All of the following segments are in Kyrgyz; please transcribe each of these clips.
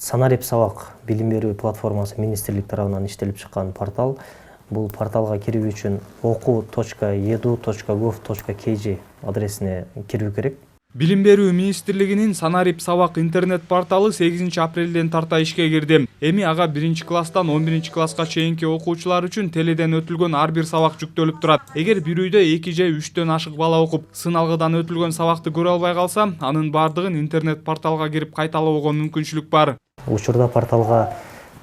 Санарип сабак билим берүү платформасы министрлик тарабынан иштелип чыккан портал. Бул порталга кирүү үчүн oku.edu.gov.kg адресине кирүү керек. Билим берүү министрлигинин Санарип сабак интернет порталы 8 апрелден тарта ишке кирди. Эми ага 1 класстан 11 класска чейинки окуучулар үчүн теледен өтүлгөн ар бир сабак жүктөлүп турат. Эгер бир үйдө 2 же 3төн ашык бала окуп, сыналгыдан өтүлгөн сабакты көрө албай калса, анын бардыгын интернет порталга кирип кайталоого мүмкүнчүлүк бар. Учурда порталга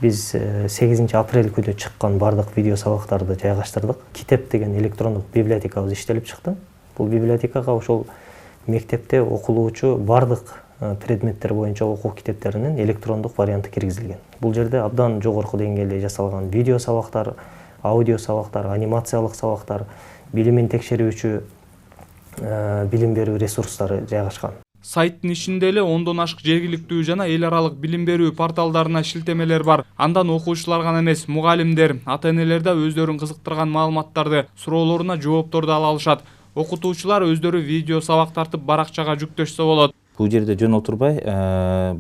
биз 8 апрель күнү чыккан бардык видео сабактарды жайгаштырдык. Китеп деген электрондук библиотекабыз иштелип чыкты. Бул библиотекага ошол мектепте окулуучу бардык предметтер боюнча окуу китептеринин электрондук варианты киргизилген. Бул жерде абдан жогорку деңгээлде жасалган видео сабактар, аудио сабактар, анимациялык сабактар, билимин текшерүүчү билим берүү ресурстары жайгашкан. Сайттын ичинде эле 10дон ашык жергиликтүү жана эл аралык билим берүү порталдарына шилтемелер бар. Андан окуучулар гана эмес, мугалимдер, ата-энелер да өздөрүн кызыктырган маалыматтарды, суроолоруна жоопторду ала алышат. Окутуучулар өздөрү видео сабак тартып баракчага жүктөшсө болот. Бул жерде жөн отурбай,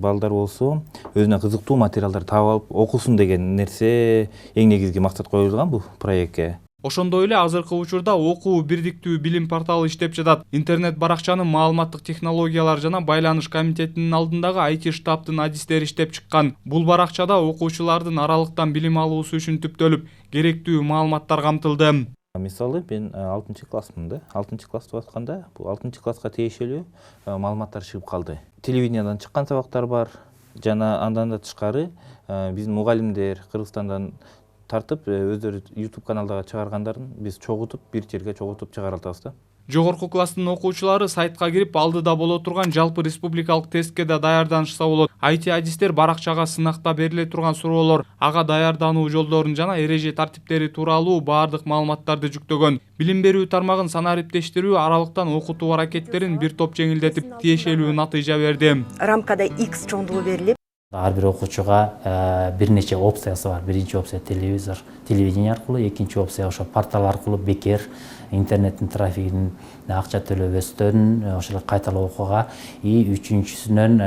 балдар болсо өзүнө кызыктуу материалдар таап алып окусун деген нерсе эң негизги максат коюлган бул проектке. Ошондой эле азыркы учурда окуу бирдиктүү билим порталы иштеп жатат. Интернет баракчаны маалыматтык технологиялар жана байланыш комитетинин алдындагы IT штабтын адистери иштеп чыккан. Бул баракчада окуучулардын аралыктан билим алуусу үчүн түптөлүп, керектүү маалыматтар камтылды. Мисалы, мен 6 классмын да. 6 класста атканда бул 6 класска тиешелүү маалыматтар чыгып калды. Телевидениядан чыккан сабактар бар, жана андан да тышкары биздин мугалимдер Кыргызстандан тартып өздөрү YouTube каналдага чыгаргандарын биз чогултуп, бир жерге чогултуп чыгара атабыз да. Жогорку класстын окуучулары сайтка кирип, алдыда боло турган жалпы республикалык тестке да даярданышса болот. IT адистер баракчага сынакта бериле турган суроолор, ага даярдануу жолдорун жана эреже тартиптери тууралуу баардык маалыматтарды жүктөгөн. Билим берүү тармагын санариптештирүү аралыктан окутуу аракеттерин бир топ жеңилдетип, тиешелүү натыйжа берди. Рамкада X чоңдугу берилип, ар бир окуучуга бир нече опциясы бар. Биринчи опция телевизор, телевидение аркылуу, экинчи опция ошо портал аркылуу бекер интернеттин трафигин акча төлөбөстөн ошол кайталоо окууга, үчүнчүсүнөн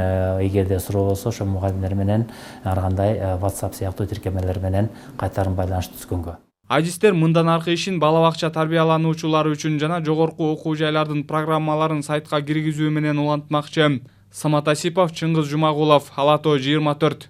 эгерде суроо болсо ошо мугалимдер менен ар кандай WhatsApp сыяктуу тиркемелер менен кайтарым байланыш түзгөнгө. Адистер мындан аркы ишин бала бакча тарбиялануучулары үчүн жана жогорку окуу жайлардын программаларын сайтка киргизүү менен улантмакчы. Самат Асипов, Чыңгыз Жумагулов, Ала Тоо 24.